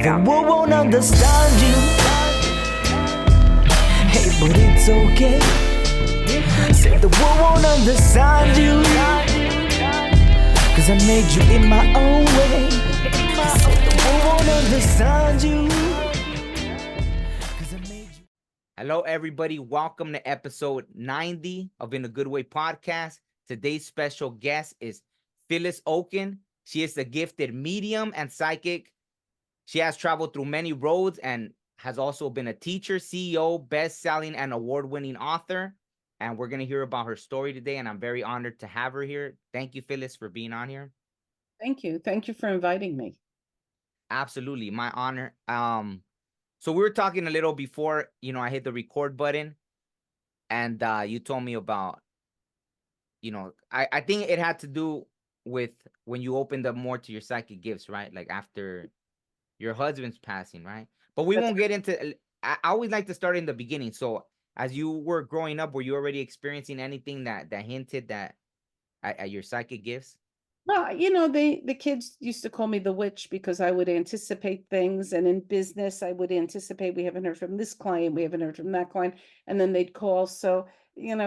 The world won't understand you. Hey, but it's okay. Said the world won't understand you. Cause I made you in my own way. Said the world won't understand you. Cause I made you. Hello, everybody. Welcome to episode 90 of In a Good Way podcast. Today's special guest is Phyllis Okon. She is a gifted medium and psychic. She has traveled through many roads and has also been a teacher, CEO, best-selling, and award-winning author. And we're going to hear about her story today, and I'm very honored to have her here. Thank you, Phyllis, for being on here. Thank you. Thank you for inviting me. Absolutely, my honor. So we were talking a little before, I hit the record button, and you told me about, I think it had to do with when you opened up more to your psychic gifts, right? Like after your husband's passing, right? But we won't get into. I always like to start in the beginning. So as you were growing up, were you already experiencing anything that hinted that at your psychic gifts? Well, the kids used to call me the witch because I would anticipate things. And in business, I would anticipate, we haven't heard from this client, we haven't heard from that client. And then they'd call. So,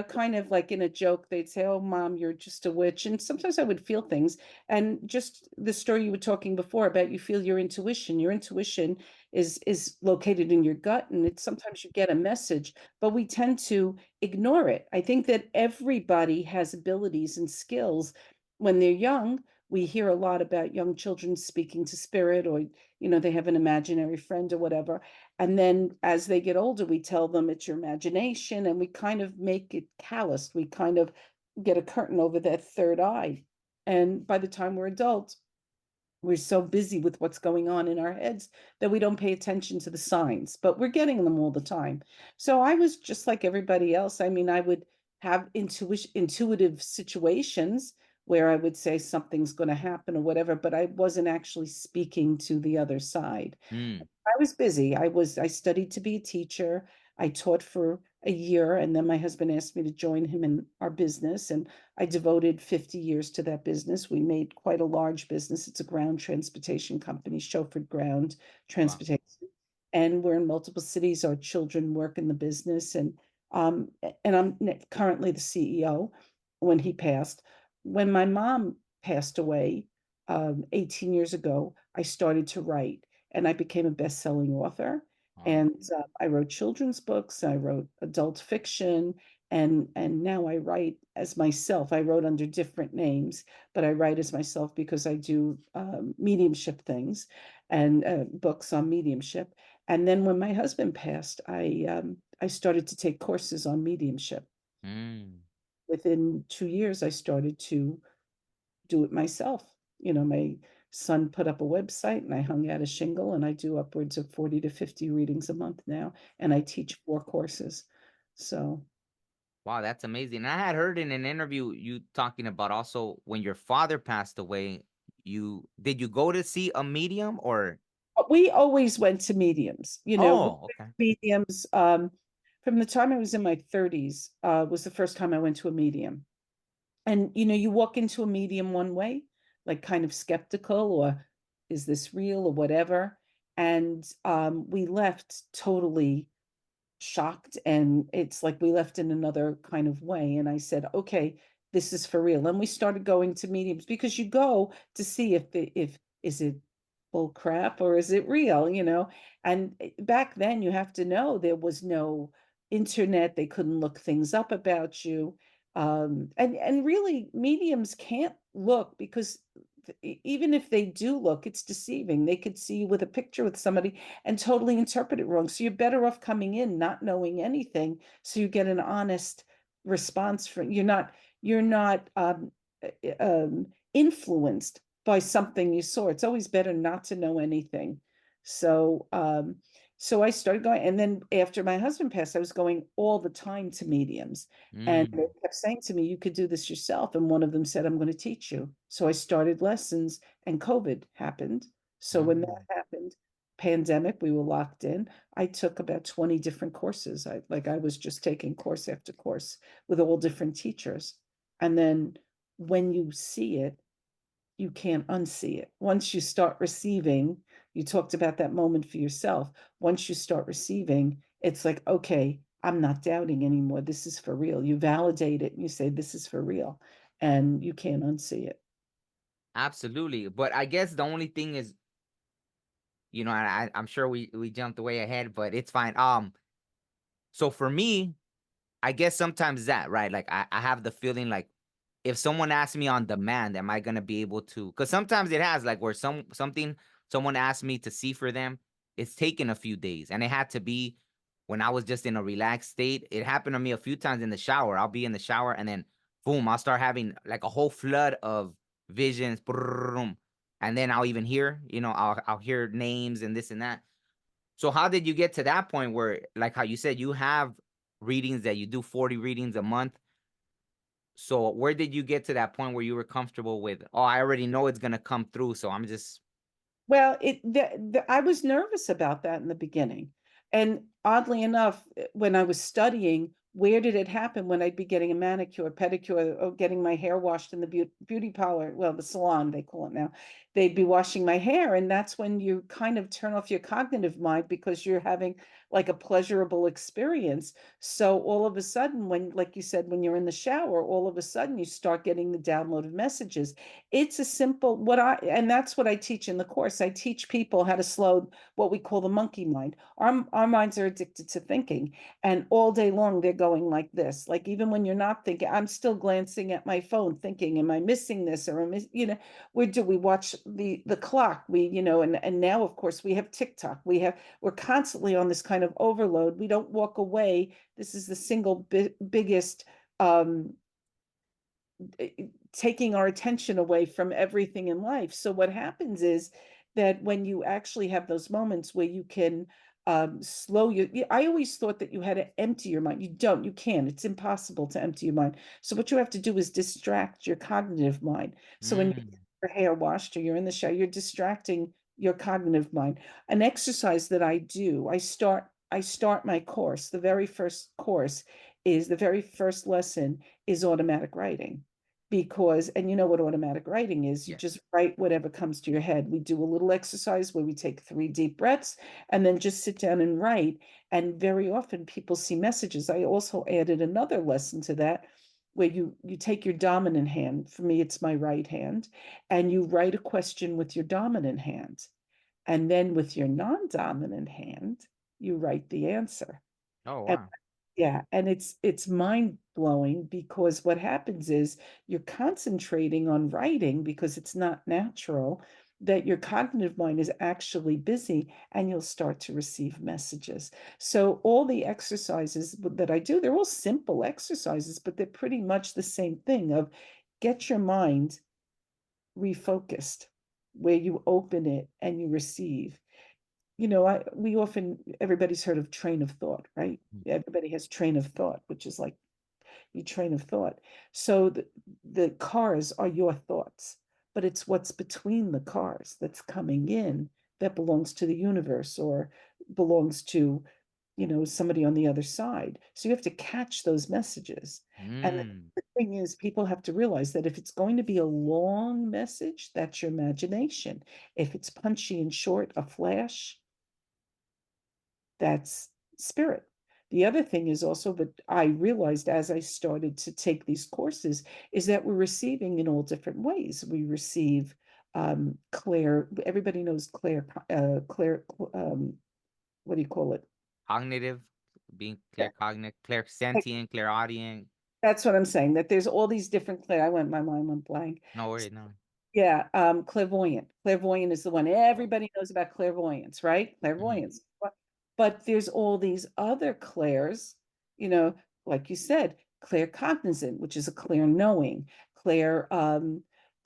kind of like in a joke, they'd say, "Oh, mom, you're just a witch." And sometimes I would feel things. And just the story you were talking before about you feel your intuition. Your intuition is located in your gut. And it's sometimes you get a message, but we tend to ignore it. I think that everybody has abilities and skills. When they're young, we hear a lot about young children speaking to spirit, or they have an imaginary friend or whatever. And then as they get older, we tell them it's your imagination, and we kind of make it calloused. We kind of get a curtain over that third eye. And by the time we're adults, we're so busy with what's going on in our heads that we don't pay attention to the signs, but we're getting them all the time. So I was just like everybody else. I mean, I would have intuitive situations where I would say something's going to happen or whatever, but I wasn't actually speaking to the other side. I was busy. I studied to be a teacher. I taught for a year, and then my husband asked me to join him in our business, and I devoted 50 years to that business. We made quite a large business. It's a ground transportation company, chauffeured ground transportation. And we're in multiple cities. Our children work in the business, and I'm currently the CEO. When he passed, when my mom passed away 18 years ago, I started to write, and I became a best-selling author. And I wrote children's books, I wrote adult fiction, and now I write as myself. I wrote under different names, but I write as myself because I do mediumship things and books on mediumship. And then when my husband passed, I started to take courses on mediumship. Within 2 years, I started to do it myself. My son put up a website, and I hung out a shingle, and I do upwards of 40 to 50 readings a month now, and I teach 4 courses. So, Wow, that's amazing. I had heard in an interview you talking about also when your father passed away, did you go to see a medium or? we always went to mediums, Oh, okay. mediums. From the time I was in my 30s, was the first time I went to a medium. And, you walk into a medium one way, like kind of skeptical, or is this real or whatever. And we left totally shocked. And it's like we left in another kind of way. And I said, okay, this is for real. And we started going to mediums because you go to see if is it bull crap or is it real, And back then you have to know there was no internet. They couldn't look things up about you. And really mediums can't look because even if they do look, it's deceiving. They could see you with a picture with somebody and totally interpret it wrong. So you're better off coming in not knowing anything, so you get an honest response from you're not influenced by something you saw. It's always better not to know anything. So I started going, and then after my husband passed, I was going all the time to mediums. And they kept saying to me, you could do this yourself. And one of them said, I'm going to teach you. So I started lessons, and COVID happened. So when that happened, pandemic, we were locked in. I took about 20 different courses. I was just taking course after course with all different teachers. And then when you see it, you can't unsee it. Once you start receiving You talked about that moment for yourself. Once you start receiving, it's like, okay, I'm not doubting anymore. This is for real. You validate it and you say, this is for real. And you can't unsee it. Absolutely. But I guess the only thing is, I'm sure we jumped way ahead, but it's fine. So for me, I guess sometimes that, right? Like I have the feeling like if someone asks me on demand, am I gonna be able to? Because sometimes it has like where someone asked me to see for them, it's taken a few days, and it had to be when I was just in a relaxed state. It happened to me a few times in the shower. I'll be in the shower and then boom, I'll start having like a whole flood of visions, brrrrum, and then I'll even hear, I'll hear names and this and that. So how did you get to that point where, like how you said, you have readings that you do 40 readings a month? So where did you get to that point where you were comfortable with, oh, I already know it's gonna come through, so I'm just Well, I was nervous about that in the beginning. And oddly enough, when I was studying, where did it happen when I'd be getting a manicure, pedicure, or getting my hair washed in the beauty parlor, well, the salon, they call it now. They'd be washing my hair. And that's when you kind of turn off your cognitive mind because you're having like a pleasurable experience. So all of a sudden, when, like you said, when you're in the shower, all of a sudden you start getting the download of messages. It's a simple and that's what I teach in the course. I teach people how to slow what we call the monkey mind. Our minds are addicted to thinking, and all day long they're going like this. Like even when you're not thinking, I'm still glancing at my phone thinking, am I missing this? Or we watch the clock, and now of course we have TikTok. We're constantly on this kind of overload. We don't walk away. This is the single biggest taking our attention away from everything in life. So what happens is that when you actually have those moments where you can slow I always thought that you had to empty your mind. You don't, you can't. It's impossible to empty your mind. So what you have to do is distract your cognitive mind. So when you mm, get your hair washed or you're in the shower, you're distracting your cognitive mind. An exercise that I do, I start my course. The very first course is the very first lesson is automatic writing, because, and you know what automatic writing is, you yes. just write whatever comes to your head. We do a little exercise where we take 3 deep breaths and then just sit down and write. And very often people see messages. I also added another lesson to that where you take your dominant hand, for me it's my right hand, and you write a question with your dominant hand. And then with your non-dominant hand, you write the answer. Oh And wow. yeah, and it's mind blowing because what happens is you're concentrating on writing because it's not natural, that your cognitive mind is actually busy and you'll start to receive messages. So all the exercises that I do, they're all simple exercises, but they're pretty much the same thing of get your mind refocused, where you open it and you receive. We often, everybody's heard of train of thought, right? Mm. Everybody has train of thought, which is like your train of thought. So the cars are your thoughts, but it's what's between the cars that's coming in that belongs to the universe or belongs to, somebody on the other side. So you have to catch those messages. And Mm. the thing is, people have to realize that if it's going to be a long message, that's your imagination. If it's punchy and short, a flash, that's spirit. The other thing is also that I realized as I started to take these courses is that we're receiving in all different ways. We receive Claire, everybody knows Claire, what do you call it? Cognitive, being Yeah, clear clairsentient, clairaudient. that's what I'm saying, that there's all these different Claire, my mind went blank. No worry, no. Yeah, clairvoyant. Clairvoyant is the one everybody knows about clairvoyance, right? Mhm. Clairvoyance. But there's all these other clairs, you know, like you said, claircognizant, which is a clear knowing, clair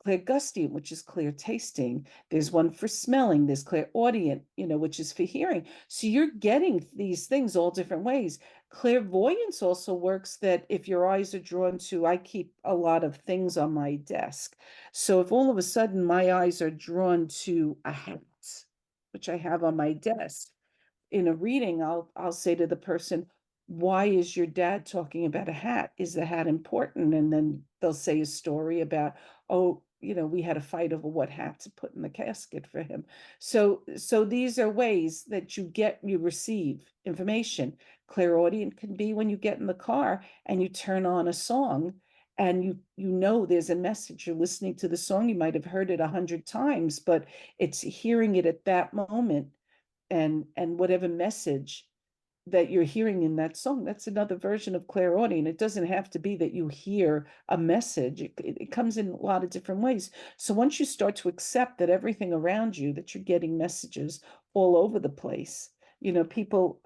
clairgustient, which is clear tasting. There's one for smelling, there's clairaudient, which is for hearing. So you're getting these things all different ways. Clairvoyance also works that if your eyes are drawn to, I keep a lot of things on my desk. So if all of a sudden my eyes are drawn to a hat, which I have on my desk, in a reading, I'll say to the person, why is your dad talking about a hat? Is the hat important? And then they'll say a story about, oh, we had a fight over what hat to put in the casket for him. So these are ways that you receive information. Clairaudient can be when you get in the car and you turn on a song and there's a message. You're listening to the song, you might have heard it 100 times, but it's hearing it at that moment, and whatever message that you're hearing in that song, that's another version of clairaudient. It doesn't have to be that you hear a message. It comes in a lot of different ways. So once you start to accept that everything around you, that you're getting messages all over the place, people,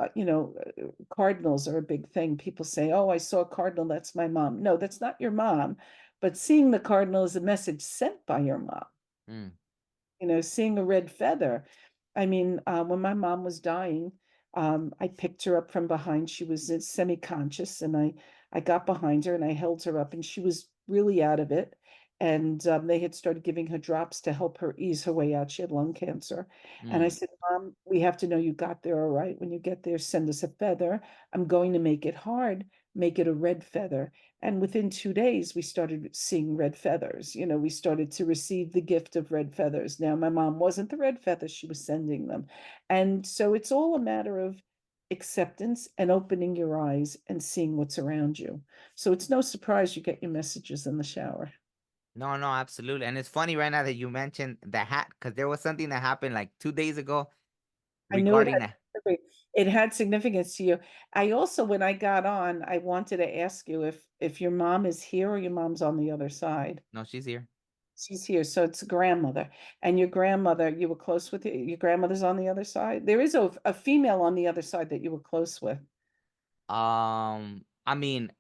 cardinals are a big thing. People say, oh, I saw a cardinal, that's my mom. No, that's not your mom. But seeing the cardinal is a message sent by your mom. Mm. Seeing a red feather. I mean, when my mom was dying, I picked her up from behind. She was semi-conscious, and I got behind her and I held her up, and she was really out of it. And they had started giving her drops to help her ease her way out. She had lung cancer. And I Mm. said, Mom, we have to know you got there all right. When you get there, send us a feather. I'm going to make it hard, make it a red feather. And within 2 days, we started seeing red feathers. We started to receive the gift of red feathers. Now, my mom wasn't the red feather, she was sending them. And so it's all a matter of acceptance and opening your eyes and seeing what's around you. So it's no surprise you get your messages in the shower. No, no, absolutely. And it's funny right now that you mentioned the hat, because there was something that happened like 2 days ago I knew regarding that. it had significance to you. I also, when I got on, I wanted to ask you if your mom is here or your mom's on the other side. No, she's here. She's here, so it's grandmother. And your grandmother, you were close with your grandmother's on the other side. There is a female on the other side that you were close with. I mean,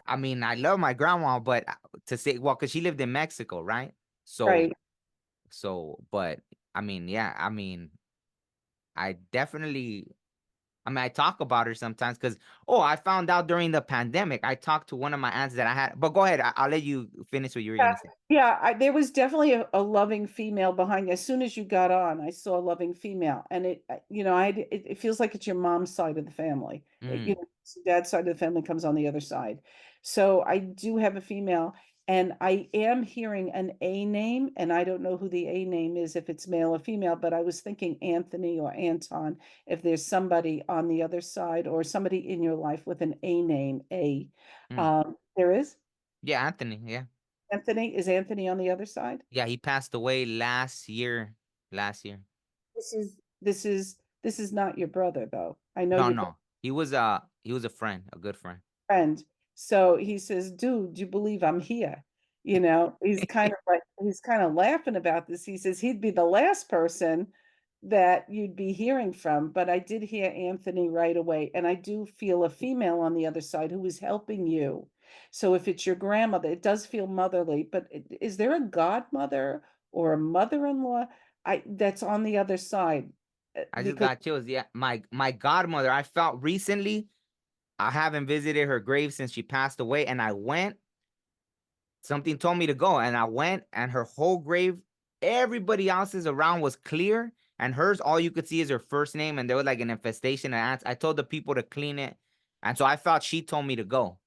I love my grandma, but to say, well, because she lived in Mexico, right? So, Right. but yeah, I definitely, I talk about her sometimes because, I found out during the pandemic, I talked to one of my aunts that I had, but go ahead. I'll let you finish what you were Yeah, going to say. yeah, there was definitely a loving female behind you. As soon as you got on, I saw a loving female, and it feels like it's your mom's side of the family. Mm, Dad's side of the family comes on the other side. So I do have a female, and I am hearing an A name, and I don't know who the A name is, if it's male or female, but I was thinking Anthony or Anton, if there's somebody on the other side or somebody in your life with an A name, A. mm. There is? Yeah, Anthony. Yeah. Anthony, is Anthony on the other side? Yeah, he passed away last year. Last year. This is not your brother, though. I know No, your no. He was a friend, a good friend. friend. So he says, dude, do you believe I'm here? He's kind of laughing about this. He says he'd be the last person that you'd be hearing from, but I did hear Anthony right away. And I do feel a female on the other side who is helping you. So if it's your grandmother, it does feel motherly, but is there a godmother or a mother-in-law that's on the other side? I just Because got chills. Yeah, my godmother. I felt recently. I haven't visited her grave since she passed away, and I went. Something told me to go, and I went, and her whole grave, everybody else's around was clear, and hers, all you could see is her first name, and there was like an infestation of ants. I told the people to clean it, and so I felt she told me to go.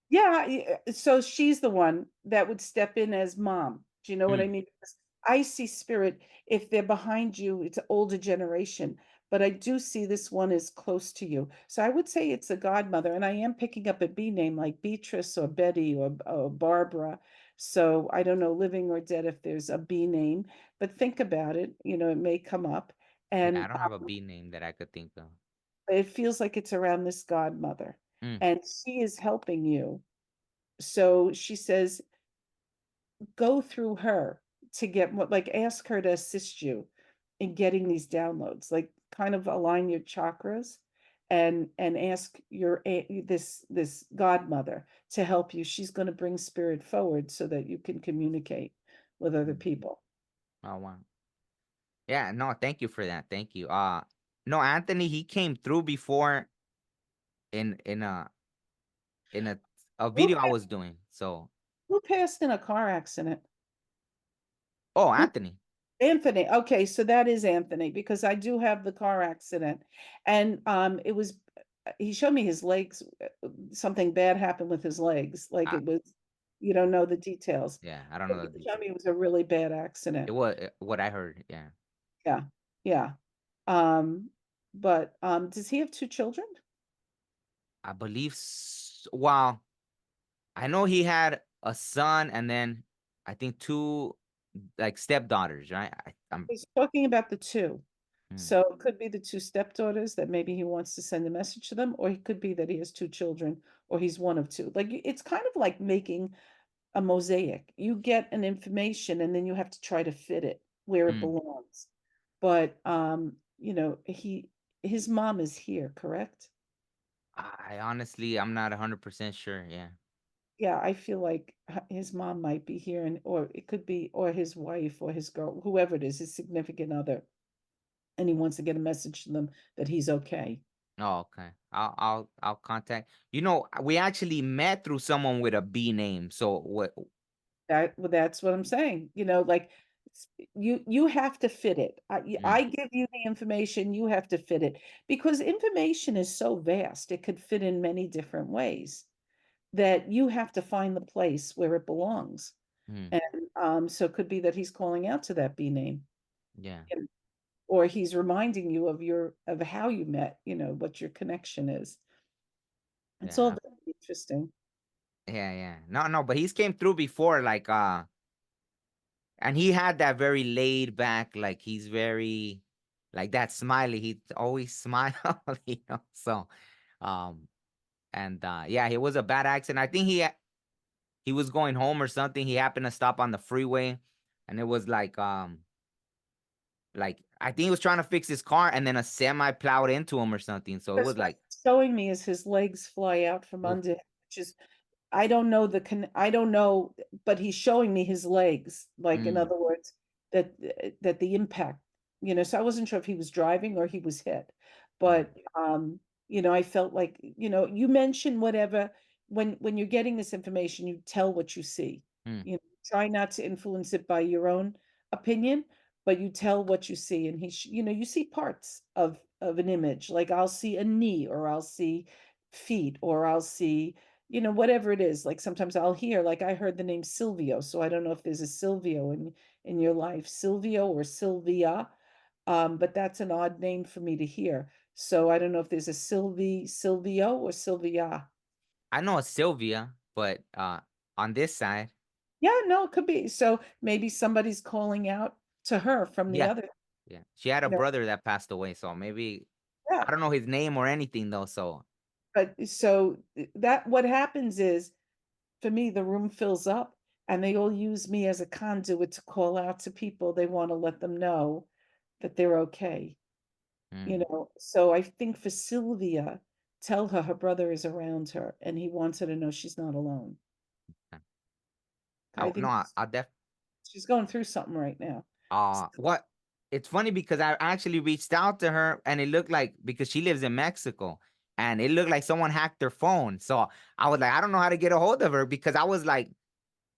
yeah, so she's the one that would step in as mom. Do you know what I Mm, mean? Because I see spirit, if they're behind you, it's an older generation, but I do see this one is close to you. So I would say it's a godmother, and I am picking up a B name like Beatrice or Betty or Barbara. So I don't know, living or dead, if there's a B name, but think about it, it may come up. yeah, And I don't have a B name that I could think of. it feels like it's around this godmother, Mm, and she is helping you. So she says, go through her to get what, like, ask her to assist you in getting these downloads, like kind of align your chakras and ask this godmother to help you. She's going to bring spirit forward so that you can communicate with other mm. people. Oh wow. Yeah, no, thank you for that. Thank you. No, Anthony, he came through before in in a in a Who, video I was doing. So, who passed in a car accident? oh, Who Anthony. Anthony. Okay, so that is Anthony, because I do have the car accident. And it was he showed me his legs, something bad happened with his legs. Like I, it was You don't know the details. Yeah, I don't But know the you tell details. me it was a really bad It accident. was what I heard. Yeah, Yeah, yeah. Um, but does he have two children? I believe. Well, I know he had a son, and then I think two like stepdaughters, right? I'm. He's talking about the two. Hmm, So it could be the two stepdaughters that maybe he wants to send a message to them, or he could be that he has two children, or he's one of two. Like it's kind of like making a mosaic. You get an information and then you have to try to fit it where it hmm. belongs. But his mom is here, correct? I honestly, I'm not 100% sure. Yeah. Yeah, I feel like his mom might be here, and or it could be, or his wife, or his girl, whoever it is, his significant other, and he wants to get a message to them that he's okay. Oh, okay. I'll contact. We actually met through someone with a B name. So what? Well, that's what I'm saying. Like you have to fit it. Mm, I give you the information, you have to fit it because information is so vast. It could fit in many different ways that you have to find the place where it belongs. mm, And so it could be that he's calling out to that B name, yeah. and- or he's reminding you of how you met, what your connection is. It's all Yeah. very interesting. Yeah. Yeah. No, no, but he's came through before, like and he had that very laid back, like he's very like that smiley. He always smile, So, um, and yeah, it was a bad accident. I think he was going home or something. He happened to stop on the freeway, and it was like I think he was trying to fix his car, and then a semi plowed into him or something. So it Because was what like, it's showing me is his legs fly out from oof. under him, which is I don't know, but he's showing me his legs. Like in Mm, other words, that the impact, so I wasn't sure if he was driving or he was hit. mm, But I felt like, you mention whatever when you're getting this information, you tell what you see. mm, Try not to influence it by your own opinion, but you tell what you see. And you see parts of an image. Like I'll see a knee, or I'll see feet, or I'll see whatever it is. Like sometimes I'll hear, like I heard the name Silvio, so I don't know if there's a Silvio in your life, Silvio or Sylvia, but that's an odd name for me to hear. So I don't know if there's a Silvio or Sylvia. I know it's Sylvia, but on this side, Yeah, no, it could be. So maybe somebody's calling out to her from the yeah, other, yeah, she had a you know, brother that passed away, so maybe yeah. I don't know his name or anything though. So, But so that what happens is, for me, the room fills up and they all use me as a conduit to call out to people. They want to let them know that they're okay. mm, So I think for Sylvia, tell her brother is around her and he wants her to know she's not alone. okay. I No, think I'll def. she's going through something right now. What? It's funny because I actually reached out to her, and it looked like because she lives in Mexico, and it looked like someone hacked her phone. So I was like, I don't know how to get a hold of her because I was like,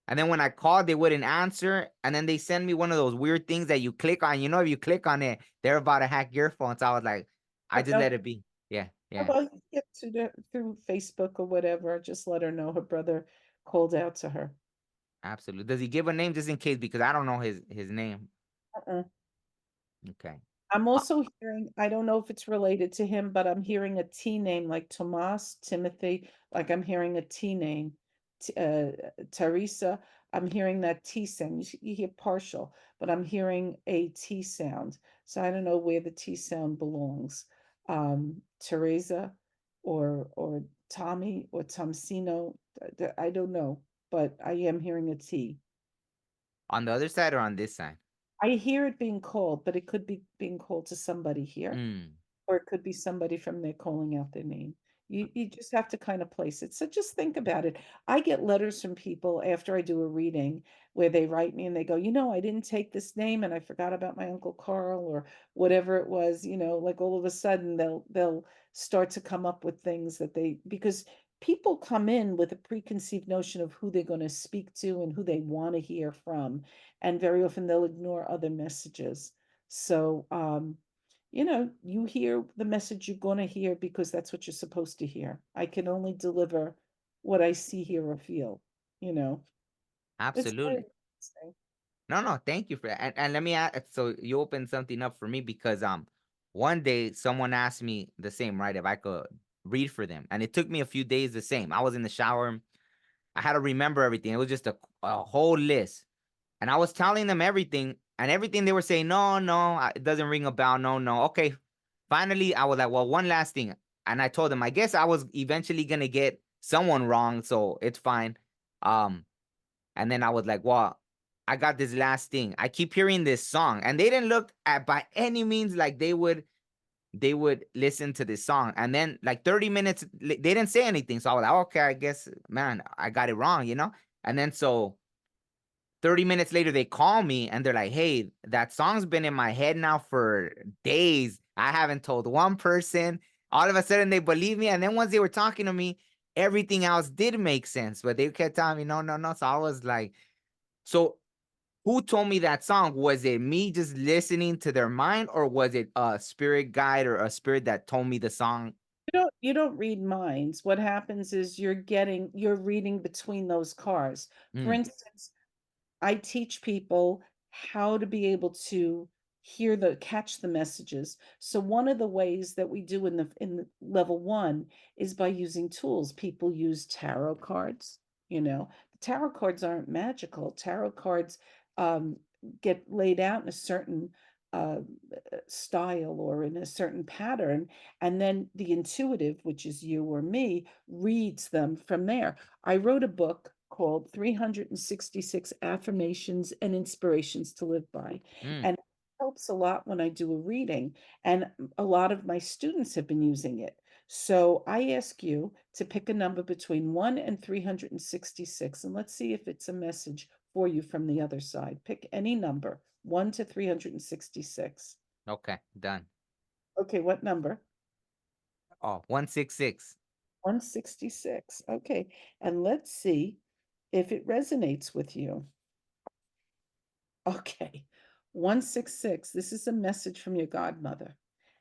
and then when I called, they wouldn't answer, and then they send me one of those weird things that you click on. If you click on it, they're about to hack your phone. So I was like, I just No, let it be. Yeah, yeah, well, you get through Facebook or whatever, just let her know her brother called out to her. absolutely. Does he give a name just in case? Because I don't know his name. Uh-uh. Okay. I'm Uh, also hearing, I don't know if it's related to him, but I'm hearing a T name like Tomas, Timothy, like I'm hearing a T name, Teresa. I'm hearing that T sound. You hear partial, but I'm hearing a T sound. So I don't know where the T sound belongs. Teresa or Tommy or Tomsino. I don't know, but I am hearing a T. on the other side or on this side? I hear it being called, but it could be being called to somebody here, Mm. or it could be somebody from there calling out their name. You just have to kind of place it. So just think about it. I get letters from people after I do a reading where they write me and they go, I didn't take this name and I forgot about my Uncle Carl or whatever it was, like all of a sudden they'll start to come up with things because people come in with a preconceived notion of who they're going to speak to and who they want to hear from. And very often they'll ignore other messages. So you hear the message you're going to hear because that's what you're supposed to hear. I can only deliver what I see, hear, or feel. you know. It's very Absolutely. interesting. No, no, thank you for that. And let me ask, so you opened something up for me because one day someone asked me the same, right? If I could read for them. And it took me a few days the same. I was in the shower. I had to remember everything. It was just a whole list. And I was telling them everything, and everything they were saying, no, no, it doesn't ring a bell. No, no. Okay. Finally, I was like, well, one last thing. And I told them, I guess I was eventually gonna get someone wrong, so it's fine. Um, and then I was like, well, I got this last thing. I keep hearing this song, and they didn't look at by any means like they would listen to this song. And then like 30 minutes, they didn't say anything. So I was like, okay, I guess, man, I got it wrong, you know? And then so 30 minutes later, they call me and they're like, hey, that song's been in my head now for days. I haven't told one person. All of a sudden, they believe me. And then once they were talking to me, everything else did make sense. But they kept telling me, no, no, no. So I was like, so who told me that song? Was it me just listening to their mind, or was it a spirit guide or a spirit that told me the song? You don't read minds. What happens is you're reading between those cards. For Mm, instance, I teach people how to be able to catch the messages. So one of the ways that we do in the level one is by using tools. People use tarot cards, you know. The tarot cards aren't magical. Tarot cards um, get laid out in a certain uh, style or in a certain pattern, and then the intuitive, which is you or me, reads them from there. I wrote a book called 366 Affirmations and Inspirations to Live By. mm. And it helps a lot when I do a reading. And a lot of my students have been using it. So I ask you to pick a number between 1 and 366, and let's see if it's a message for you from the other side. Pick any number, 1 to 366. Okay, done. Okay, what number? Oh, 166. 166. Okay, and let's see if it resonates with you. Okay, 166. This is a message from your godmother.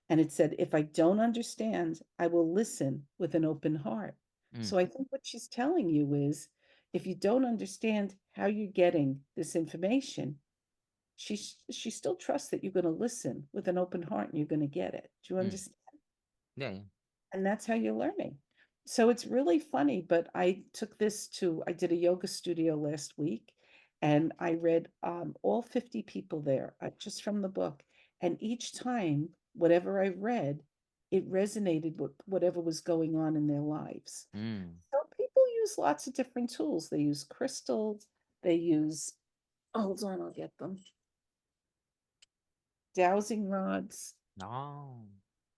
And it said, if I don't understand, I will listen with an open heart. Mm, So I think what she's telling you is if you don't understand how you're getting this information, she still trusts that you're going to listen with an open heart and you're going to get it. Do you mm. understand? Yeah, yeah. And that's how you're learning. So it's really funny, but I did a yoga studio last week and I read all 50 people there just from the book. And each time, whatever I read, it resonated with whatever was going on in their lives. Mm. So people use lots of different tools. They use crystals, they use, hold on, I'll get them, dowsing rods, Oh.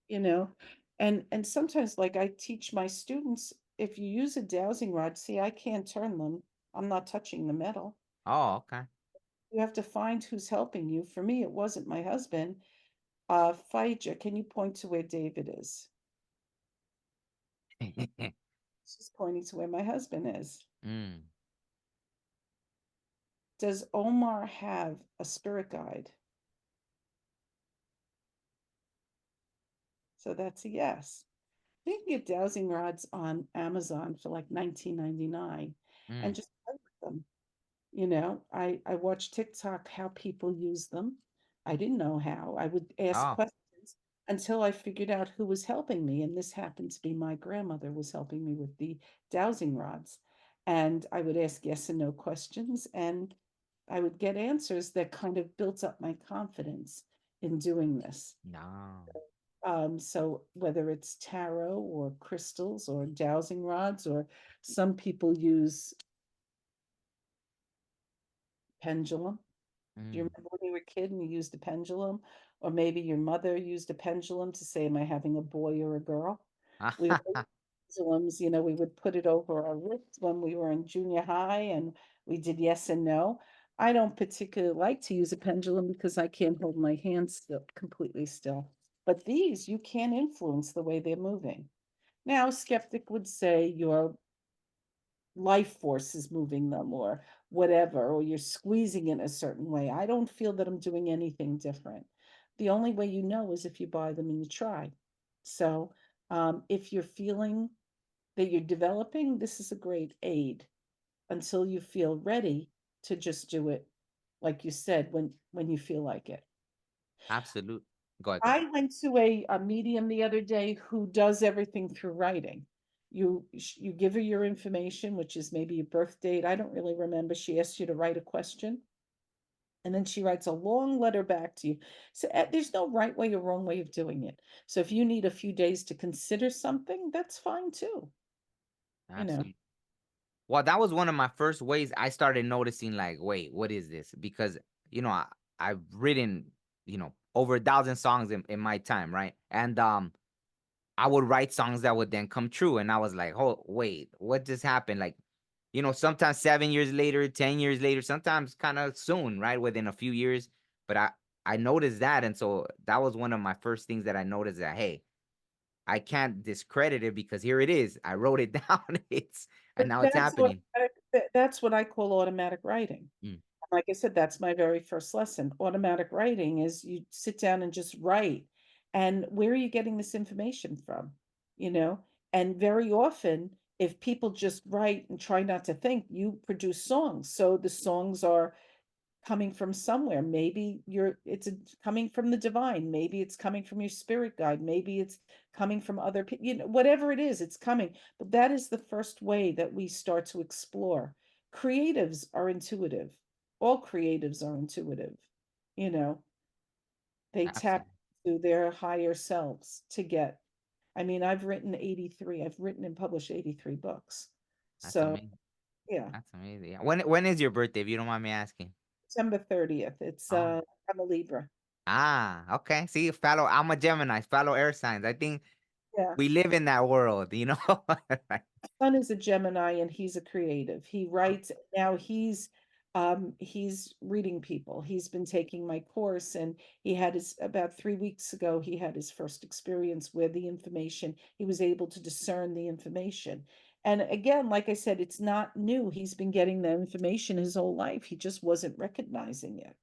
you know. And sometimes, like, I teach my students, if you use a dowsing rod, see, I can't turn them, I'm not touching the metal. Oh, okay. You have to find who's helping you. For me, it wasn't my husband. Phaedra, can you point to where David is? She's pointing to where my husband is. Mm. Does Omar have a spirit guide? So that's a yes. You can get dowsing rods on Amazon for like 19.99 and Mm. just play with them. You know, I watched TikTok how people use them. I didn't know how. I would ask Oh. questions until I figured out who was helping me. And this happened to be my grandmother was helping me with the dowsing rods. And I would ask yes and no questions, and I would get answers that kind of built up my confidence in doing this. No. So whether it's tarot or crystals or dowsing rods, or some people use pendulum. Do you Mm. remember when you were a kid and you used a pendulum? Or maybe your mother used a pendulum to say, am I having a boy or a girl? We would use pendulums, we would put it over our wrist when we were in junior high and we did yes and no. I don't particularly like to use a pendulum because I can't hold my hands still completely still. But these, you can influence the way they're moving. Now, a skeptic would say your life force is moving them or whatever, or you're squeezing it a certain way. I don't feel that I'm doing anything different. The only way you know is if you buy them and you try. So if you're feeling that you're developing, this is a great aid. until you feel ready to just do it, like you said, when you feel like it. Absolute. Go ahead, go ahead. I went to a medium the other day who does everything through writing. You give her your information, which is maybe your birth date. I don't really remember. She asks you to write a question, and then she writes a long letter back to you. So there's no right way or wrong way of doing it. So if you need a few days to consider something, that's fine too. You know, Absolutely. Well, that was one of my first ways I started noticing, like, wait, what is this? Because, you know, I've written, over 1,000 songs in my time, right? And I would write songs that would then come true. And I was like, oh, wait, what just happened? Like, sometimes 7 years later, 10 years later, sometimes kind of soon, right? Within a few years. But I noticed that. And so that was one of my first things that I noticed, that, hey, I can't discredit it because here it is. I wrote it down. And but now it's happening. that's what I call automatic writing. Mm, Like I said, that's my very first lesson. Automatic writing is you sit down and just write. And where are you getting this information from? You know, and very often, if people just write and try not to think, you produce songs. So the songs are coming from somewhere. Maybe coming from the divine. Maybe it's coming from your spirit guide. Maybe it's coming from other people. Whatever it is, it's coming. But that is the first way that we start to explore. Creatives are intuitive. All creatives are intuitive. You know, they tap absolutely. into their higher selves to get. I mean, I've written 83. I've written and published 83 books. That's So, amazing. yeah, That's amazing. Yeah. When is your birthday, if you don't mind me asking? December 30th. It's Oh. I'm a Libra. Okay. See, fellow, I'm a Gemini, fellow air signs. I think Yeah. we live in that world, you know? Son is a Gemini and he's a creative. He writes now he's reading people. He's been taking my course and he had his about 3 weeks ago, he had his first experience where the information, he was able to discern the information. And again, like I said, it's not new. He's been getting that information his whole life. He just wasn't recognizing it.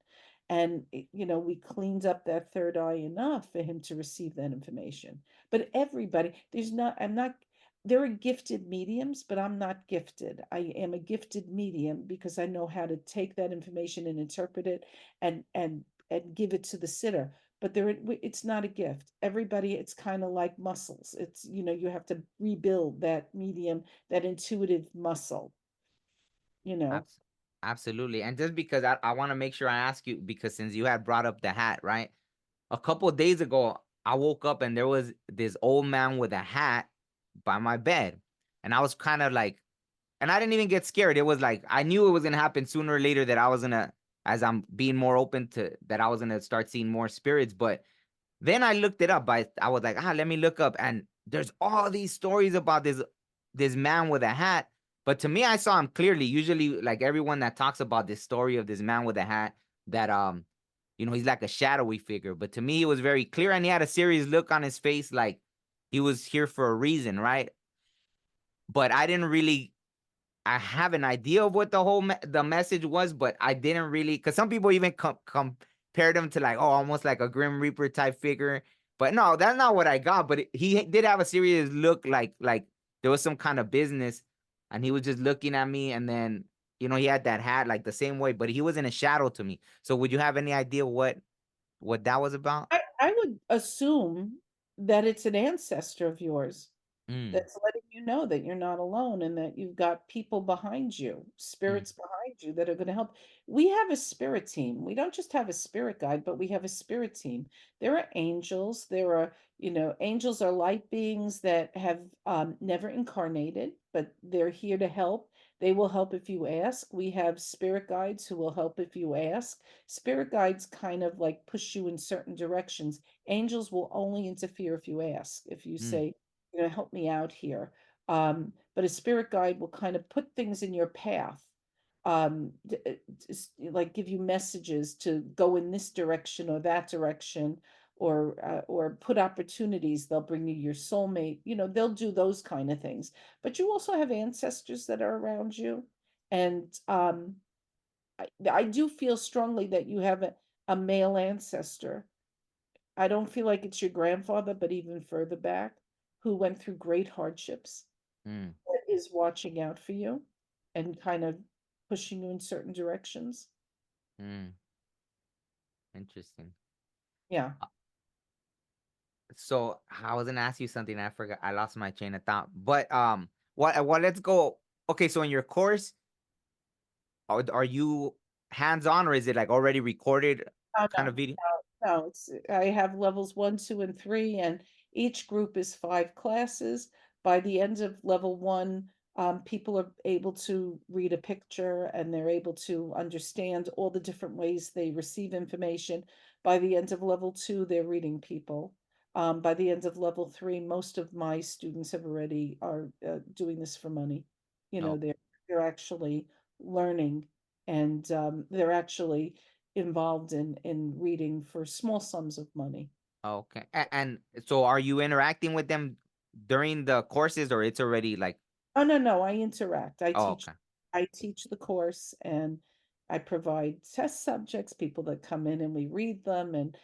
And we cleaned up that third eye enough for him to receive that information. But everybody, I'm not there are gifted mediums, but I'm not gifted. I am a gifted medium because I know how to take that information and interpret it and give it to the sitter. But it's not a gift. Everybody, it's kind of like muscles. It's you have to rebuild that medium, that intuitive muscle. You know, Abs- Absolutely. And just because I want to make sure I ask you, because since you had brought up the hat, right? A couple of days ago, I woke up and there was this old man with a hat by my bed. And I was kind of like, and I didn't even get scared. It was like, I knew it was going to happen sooner or later, that I was going to, as I'm being more open to that, I was going to start seeing more spirits. But then I looked it up. I was like, let me look up. And there's all these stories about this man with a hat. But to me, I saw him clearly. Usually, like everyone that talks about this story of this man with a hat, that he's like a shadowy figure. But to me, it was very clear, and he had a serious look on his face, like he was here for a reason, right? But I have an idea of what the message was, but I didn't really, because some people even compared him to, like, oh, almost like a Grim Reaper type figure. But no, that's not what I got. But he did have a serious look, like there was some kind of business, and he was just looking at me, and then he had that hat like the same way, but he was in a shadow to me. So would you have any idea what that was about? I would assume that it's an ancestor of yours Mm, that's letting you know that you're not alone and that you've got people behind you, mm, spirits behind you that are going to help. We have a spirit team. We don't just have a spirit guide, but we have a spirit team. There are angels. Angels are light beings that have never incarnated, but they're here to help. They will help if you ask. We have spirit guides who will help if you ask. Spirit guides kind of like push you in certain directions. Angels will only interfere if you ask. If you mm, say, help me out here. But a spirit guide will kind of put things in your path, like give you messages to go in this direction or that direction, or put opportunities. They'll bring you your soulmate. They'll do those kind of things. But you also have ancestors that are around you, and I do feel strongly that you have a male ancestor. I don't feel like it's your grandfather, but even further back, who went through great hardships, mm. that is watching out for you and kind of pushing you in certain directions. Mm, interesting. Yeah. So I was gonna ask you something. I forgot. I lost my train of thought. But what? Let's go. Okay, so in your course, are you hands on, or is it like already recorded Oh, kind of video? no, I have levels 1, 2, and 3, and each group is 5 classes. By the end of level 1, people are able to read a picture and they're able to understand all the different ways they receive information. By the end of level 2, they're reading people. By the end of level 3, most of my students have already are doing this for money. You know, Oh, they're actually learning, and they're actually involved in reading for small sums of money. okay. And so, are you interacting with them during the courses, or it's already like? Oh, no, I interact. Oh, okay. I teach the course, and I provide test subjects, people that come in and we read them, and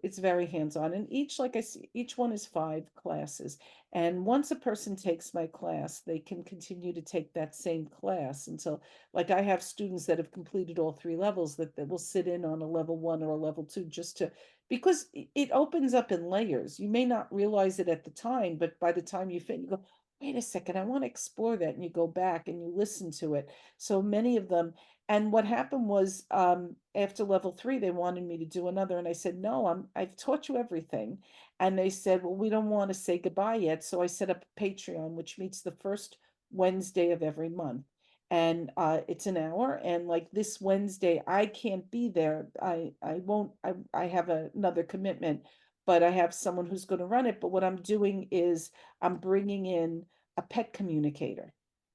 it's very hands-on. And each, like I see, each one is 5 classes. And once a person takes my class, they can continue to take that same class until, like, I have students that have completed all 3 levels that will sit in on a level 1 or a level 2 just to, because it opens up in layers. You may not realize it at the time, but by the time you fit, you go, wait a second, I want to explore that. And you go back and you listen to it. So many of them. And what happened was, after level 3, they wanted me to do another. And I said, no, I've taught you everything. And they said, well, we don't want to say goodbye yet. So I set up a Patreon, which meets the first Wednesday of every month. And it's an hour. And like this Wednesday, I can't be there. I won't, I have another commitment, but I have someone who's going to run it. But what I'm doing is I'm bringing in a pet communicator,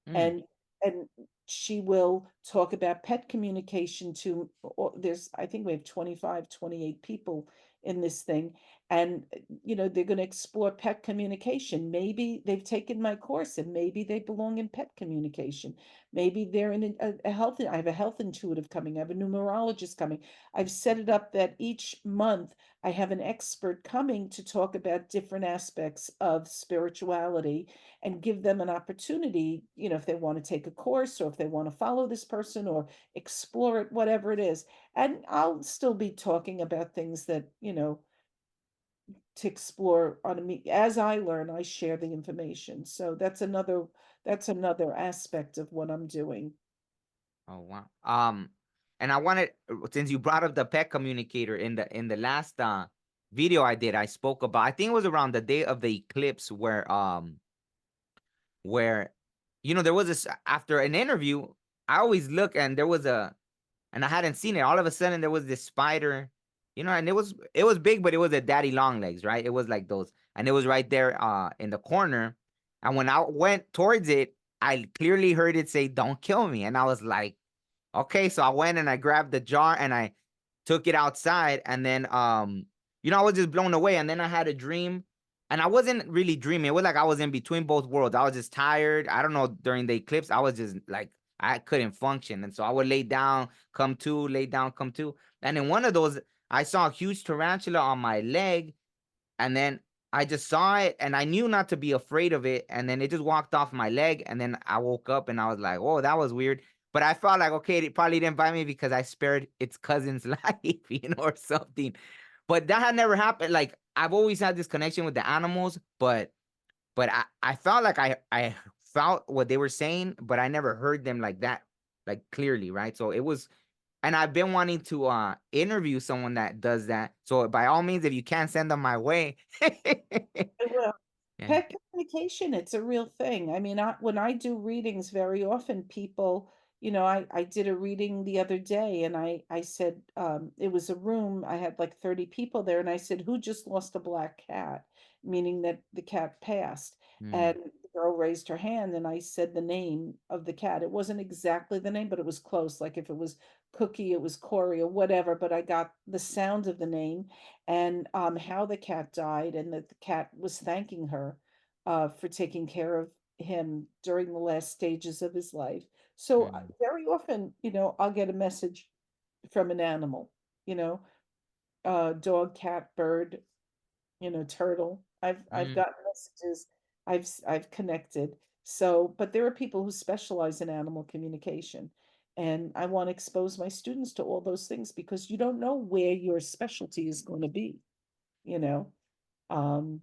Mm, and and she will talk about pet communication to, there's, I think we have 25, 28 people in this thing. And they're going to explore pet communication. Maybe they've taken my course and maybe they belong in pet communication. Maybe they're in a health, I have a health intuitive coming, I have a numerologist coming. I've set it up that each month I have an expert coming to talk about different aspects of spirituality and give them an opportunity, if they want to take a course or if they want to follow this person or explore it, whatever it is. And I'll still be talking about things that, to explore on me. As I learn, I share the information. So that's another aspect of what I'm doing. oh wow. And I wanted, since you brought up the pet communicator in the last video I did, I spoke about, I think it was around the day of the eclipse where there was this, after an interview, I always look and there was and I hadn't seen it. All of a sudden there was this spider, and it was big, but it was a daddy long legs, right? It was like those, and it was right there in the corner. And when I went towards it, I clearly heard it say, "Don't kill me." And I was like, okay, so I went and I grabbed the jar and I took it outside, and then I was just blown away. And then I had a dream, and I wasn't really dreaming. It was like I was in between both worlds. I was just tired. I don't know, during the eclipse, I was just like, I couldn't function. And so I would lay down, come to, lay down, come to. And in one of those, I saw a huge tarantula on my leg, and then I just saw it and I knew not to be afraid of it. And then it just walked off my leg. And then I woke up and I was like, "Oh, that was weird." But I felt like, okay, it probably didn't bite me because I spared its cousin's life, or something. But that had never happened. Like, I've always had this connection with the animals, but I felt like I felt what they were saying, but I never heard them like that, like clearly, right? So it was, and I've been wanting to interview someone that does that. So by all means, if you can, send them my way. I will. Yeah. Pet communication, it's a real thing. I mean, when I do readings, very often people, I did a reading the other day, and I said, it was a room, I had like 30 people there, and I said, who just lost a black cat? Meaning that the cat passed. Mm, And the girl raised her hand, and I said the name of the cat. It wasn't exactly the name, but it was close. Like if it was Cookie, it was Corey or whatever, but I got the sound of the name, and how the cat died, and that the cat was thanking her for taking care of him during the last stages of his life. So mm, very often, I'll get a message from an animal, you know, dog, cat, bird, turtle. I've mm, gotten messages. I've connected. So, but there are people who specialize in animal communication. And I want to expose my students to all those things because you don't know where your specialty is going to be, you know. Um,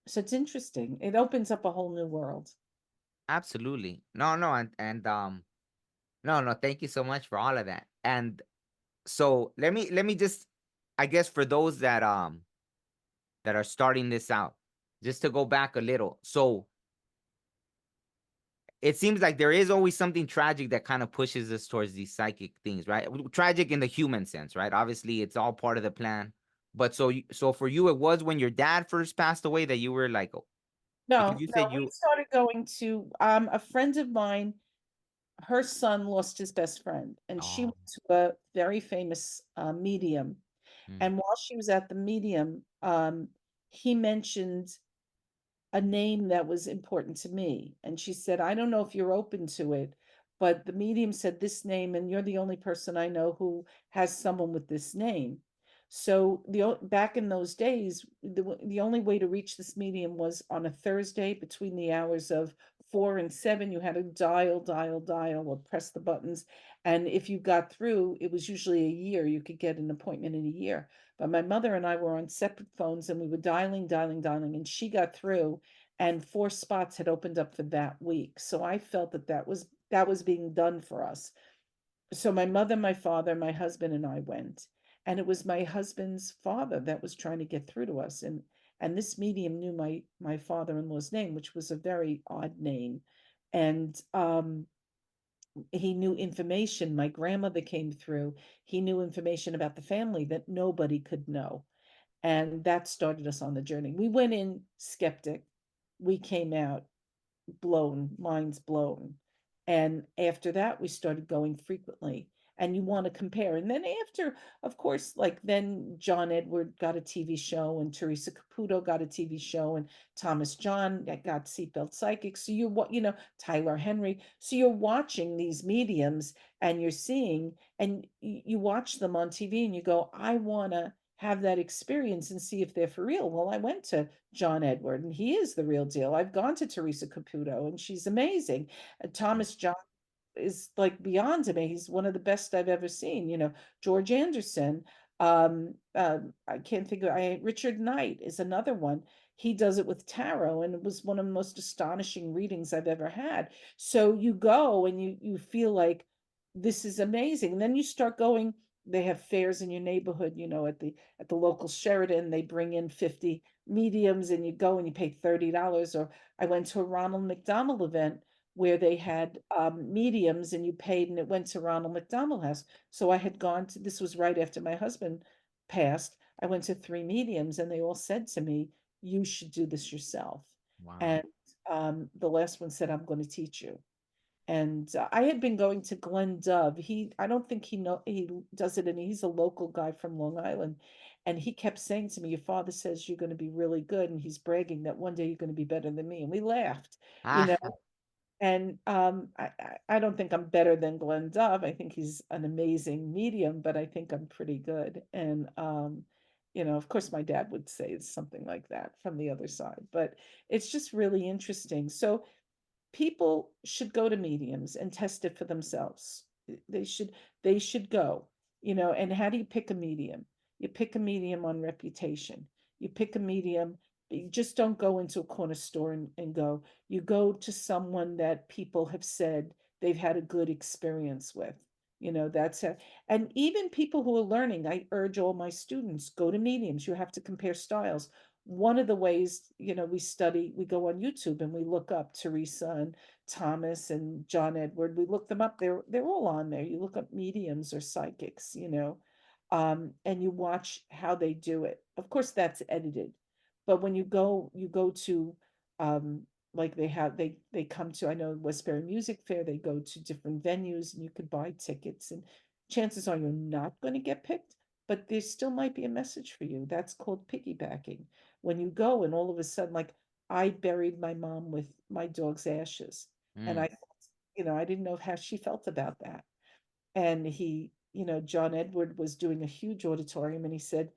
so it's interesting. It opens up a whole new world. Absolutely. No, no, and no, no, thank you so much for all of that. And so let me just, I guess, for those that are starting this out, just to go back a little. So it seems like there is always something tragic that kind of pushes us towards these psychic things, right? Tragic in the human sense, right? Obviously, it's all part of the plan. But so for you, it was when your dad first passed away that you were like, oh, because No, you no, said we you, started going to a friend of mine, her son lost his best friend, and she oh, went to a very famous medium. mm, And while she was at the medium, he mentioned a name that was important to me. And she said, I don't know if you're open to it, but the medium said this name, and you're the only person I know who has someone with this name. So back in those days, the only way to reach this medium was on a Thursday between the hours of 4 and 7. You had to dial, dial, dial, or press the buttons. And if you got through, it was usually a year. You could get an appointment in a year. But my mother and I were on separate phones and we were dialing, dialing, dialing, and she got through and 4 spots had opened up for that week. So I felt that that was being done for us. So my mother, my father, my husband and I went. And it was my husband's father that was trying to get through to us. And this medium knew my father-in-law's name, which was a very odd name. And he knew information. My grandmother came through. He knew information about the family that nobody could know. And that started us on the journey. We went in skeptic. We came out blown, minds blown. And after that, we started going frequently. And you want to compare. And then after, of course, like then John Edward got a TV show and Teresa Caputo got a TV show and Thomas John got Seatbelt Psychic. So you're what, Tyler Henry. So you're watching these mediums and you're seeing, and you watch them on TV and you go, I want to have that experience and see if they're for real. Well, I went to John Edward, and he is the real deal. I've gone to Teresa Caputo, and she's amazing. mm, Thomas John is like beyond me. He's one of the best I've ever seen. George Anderson. I can't think of. Richard Knight is another one. He does it with tarot, and it was one of the most astonishing readings I've ever had. So you go and you feel like this is amazing, and then you start going. They have fairs in your neighborhood, at the local Sheridan. They bring in 50 mediums and you go and you pay $30. Or I went to a Ronald McDonald event where they had mediums and you paid and it went to Ronald McDonald House. So I had gone to, this was right after my husband passed. I went to 3 mediums and they all said to me, you should do this yourself. wow. And the last one said, I'm going to teach you. And I had been going to Glenn Dove. I don't think he does it, and he's a local guy from Long Island. And he kept saying to me, your father says you're going to be really good. And he's bragging that one day you're going to be better than me. And we laughed, you Ah, know. And I don't think I'm better than Glenn Dove. I think he's an amazing medium, but I think I'm pretty good. And of course, my dad would say something like that from the other side, but it's just really interesting. So people should go to mediums and test it for themselves. They should they should go, and how do you pick a medium? You pick a medium on reputation. You pick a medium, you just don't go into a corner store and go. You go to someone that people have said they've had a good experience with. That's it. And even people who are learning, I urge all my students, go to mediums. You have to compare styles. One of the ways, we go on YouTube and we look up Teresa and Thomas and John Edward. We look them up. They're all on there. You look up mediums or psychics, and you watch how they do it. Of course, that's edited, but when you go to um, like they come to, I know, Westbury Music Fair. They go to different venues and you could buy tickets, and chances are you're not going to get picked, but there still might be a message for you. That's called piggybacking. When you go and all of a sudden, like I buried my mom with my dog's ashes, and mm, I didn't know how she felt about that. And John Edward was doing a huge auditorium, and he said,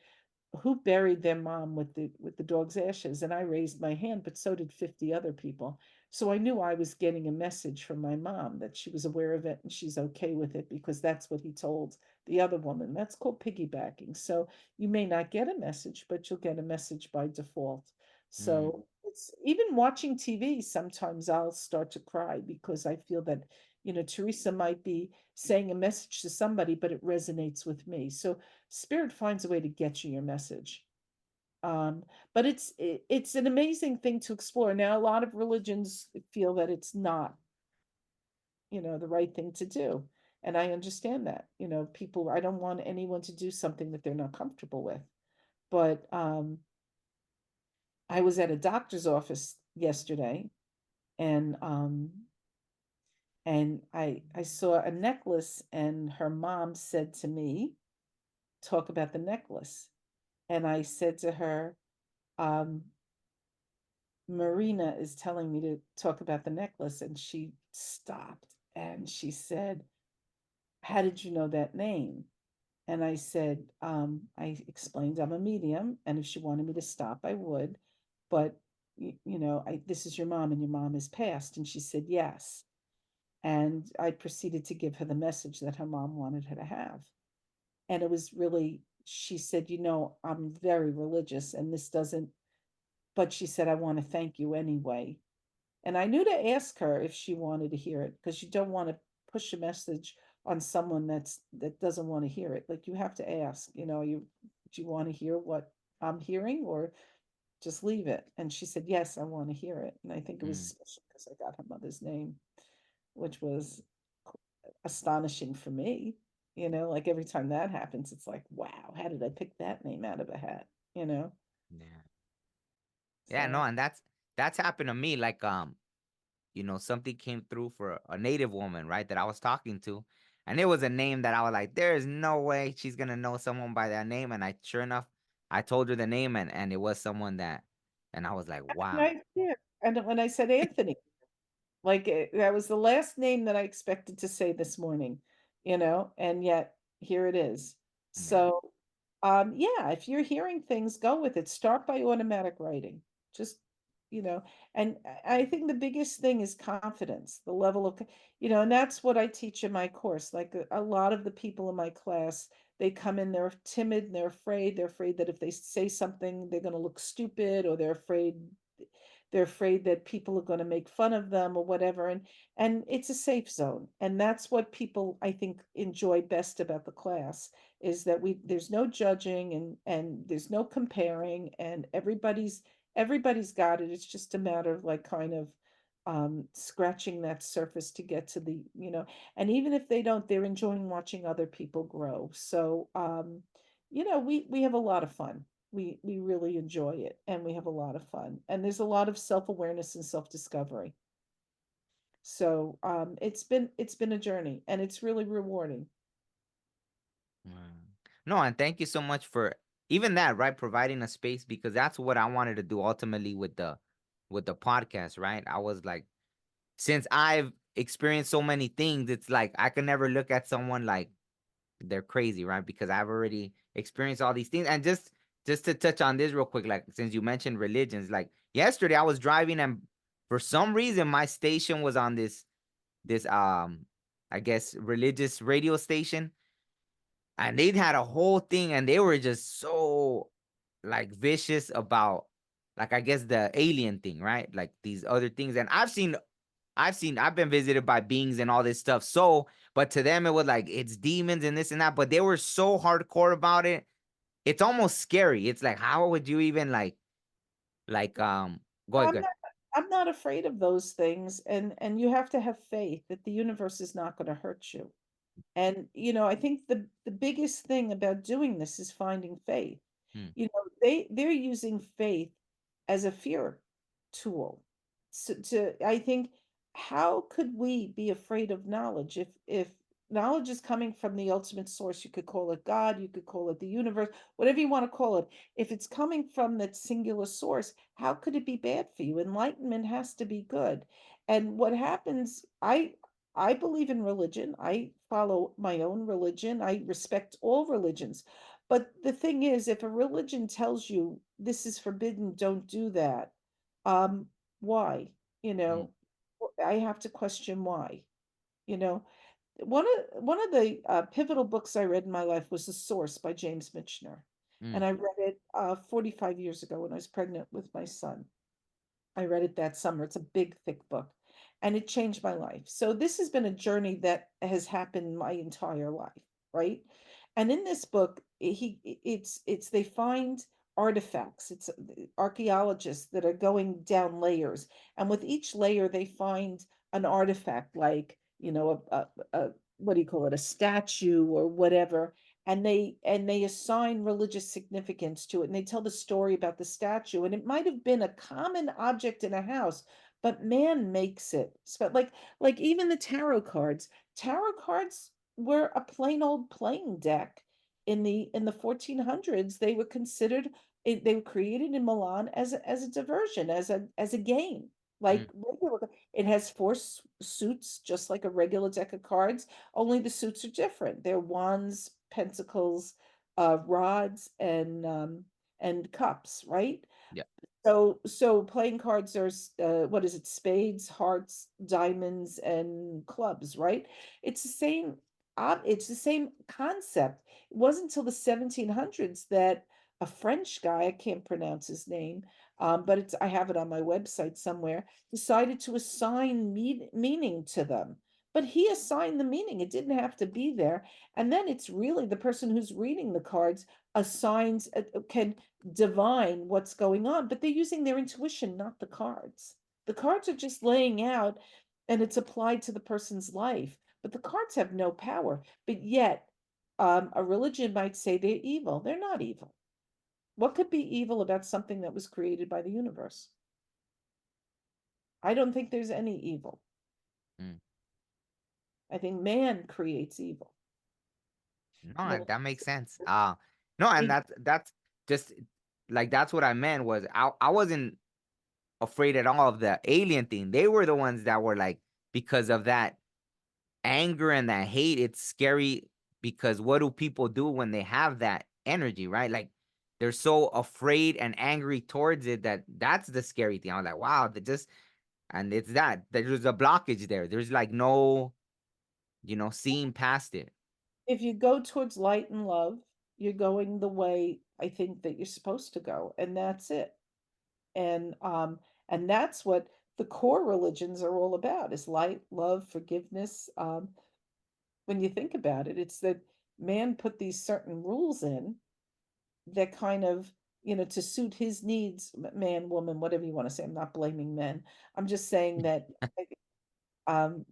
who buried their mom with the dog's ashes, and I raised my hand, but so did 50 other people. So I knew I was getting a message from my mom that she was aware of it and she's okay with it, because that's what he told the other woman. That's called piggybacking. So you may not get a message, but you'll get a message by default. Mm, So it's even watching TV, sometimes I'll start to cry because I feel that, Teresa might be saying a message to somebody, but it resonates with me. So spirit finds a way to get you your message. Um, but it's an amazing thing to explore. Now, a lot of religions feel that it's not, the right thing to do. And I understand that. People, I don't want anyone to do something that they're not comfortable with. But I was at a doctor's office yesterday, and I saw a necklace, and her mom said to me, talk about the necklace. And I said to her, um, Marina is telling me to talk about the necklace. And she stopped and she said, how did you know that name? And I said, I explained I'm a medium, and if she wanted me to stop, I would. But, this is your mom, and your mom is passed. And she said, yes. And I proceeded to give her the message that her mom wanted her to have. And it was really, she said, I'm very religious, and this doesn't, but she said, I want to thank you anyway. And I knew to ask her if she wanted to hear it, because you don't want to push a message on someone that doesn't want to hear it. Like, you have to ask, do you want to hear what I'm hearing, or just leave it? And she said, yes, I want to hear it. And I think it was mm, special because I got her mother's name, which was astonishing for me. Like every time that happens, it's like, wow, how did I pick that name out of a hat? You know? yeah. Yeah, no, So and that's happened to me. Like, something came through for a native woman, right, that I was talking to. And it was a name that I was like, there is no way she's gonna know someone by that name. And sure enough, I told her the name, and it was someone and I was like, wow. yeah. And when I said Anthony, like that was the last name that I expected to say this morning, and yet here it is. Yeah. So, yeah, if you're hearing things, go with it. Start by automatic writing. Just, you know, and I think the biggest thing is confidence, the level of, and that's what I teach in my course. Like a lot of the people in my class, they come in, they're timid, and they're afraid. They're afraid that if they say something, they're going to look stupid, or they're afraid that people are going to make fun of them or whatever. And it's a safe zone, and that's what people, I think, enjoy best about the class, is that there's no judging, and there's no comparing, and everybody's got it. It's just a matter of, like, kind of scratching that surface to get to and even if they don't, they're enjoying watching other people grow. So we have a lot of fun. We really enjoy it, and we have a lot of fun, and there's a lot of self-awareness and self-discovery. So it's been a journey, and it's really rewarding. Mm. No, and thank you so much for even that, right? Providing a space, because that's what I wanted to do ultimately with the podcast, right? I was like, since I've experienced so many things, it's like I can never look at someone like they're crazy, right? Because I've already experienced all these things. And just to touch on this real quick, like since you mentioned religions, like yesterday I was driving, and for some reason my station was on this I guess religious radio station, and they'd had a whole thing, and they were just so like vicious about, like, I guess the alien thing, right? Like these other things. And I've been visited by beings and all this stuff. So, but to them it was like it's demons and this and that. But they were so hardcore about it. It's almost scary. It's like, how would you even like go ahead, I'm go ahead. not I'm not afraid of those things, and you have to have faith that the universe is not going to hurt you. And I think the biggest thing about doing this is finding faith. Hmm, They're using faith as a fear tool. So I think, how could we be afraid of knowledge if knowledge is coming from the ultimate source? You could call it God, you could call it the universe, whatever you want to call it. If it's coming from that singular source, how could it be bad for you? Enlightenment has to be good. And what happens, I believe in religion. I follow my own religion. I respect all religions. But the thing is, if a religion tells you this is forbidden, don't do that, um, why? You Mm, know, I have to question why. You know, one of the pivotal books I read in my life was The Source by James Michener, and mm, I read it 45 years ago when I was pregnant with my son. I read it that summer. It's a big, thick book, and it changed my life. So this has been a journey that has happened my entire life, right? And in this book, it's they find artifacts. It's archaeologists that are going down layers, and with each layer, they find an artifact, like a what do you call it, a statue or whatever, and they assign religious significance to it, and they tell the story about the statue, and it might have been a common object in a house, but man makes it like even the tarot cards were a plain old playing deck. In the 1400s, they were considered, they were created in Milan as a diversion, as a game, like mm. regular. It has four suits, just like a regular deck of cards, only the suits are different. They're wands, pentacles, rods, and cups, right? Yeah. So playing cards are what is it? Spades, hearts, diamonds, and clubs, right? It's the same. It's the same concept. It wasn't until the 1700s that a French guy, I can't pronounce his name, but I have it on my website somewhere, decided to assign meaning to them. But he assigned the meaning. It didn't have to be there. And then it's really the person who's reading the cards assigns can divine what's going on, but they're using their intuition, not the cards. The cards are just laying out, and it's applied to the person's life, but the cards have no power. But yet, a religion might say they're evil. They're not evil. What could be evil about something that was created by the universe? I don't think there's any evil. Mm. I think man creates evil. No, Well, that makes sense. No, and that's just like that's what I meant was I wasn't afraid at all of the alien thing. They were the ones that were like, because of that anger and that hate, it's scary because what do people do when they have that energy, right? Like they're so afraid and angry towards it that's the scary thing. I was like, wow, they just and it's that there's a blockage there. There's like no, seeing past it. if you go towards light and love, you're going the way I think that you're supposed to go, and that's it. And that's what the core religions are all about, is light, love, forgiveness. When you think about it, it's that man put these certain rules in that kind of, to suit his needs, man, woman, whatever you want to say. I'm not blaming men. I'm just saying that um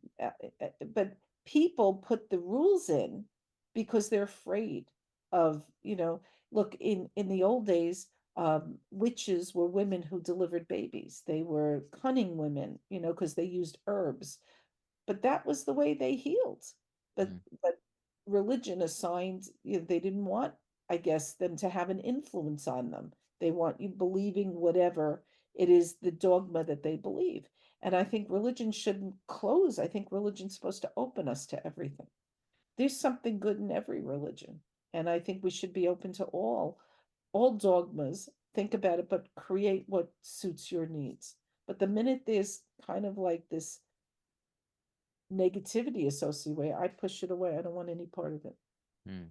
but people put the rules in because they're afraid of, look, in the old days, witches were women who delivered babies. They were cunning women, because they used herbs, but that was the way they healed. but Mm, but religion assigned, they didn't want, I guess, them to have an influence on them. They want you believing whatever it is, the dogma that they believe. And I think religion shouldn't close. I think religion's supposed to open us to everything. There's something good in every religion, and I think we should be open to all dogmas. Think about it, but create what suits your needs. But the minute there's kind of like this negativity associated, I push it away. I don't want any part of it. mm,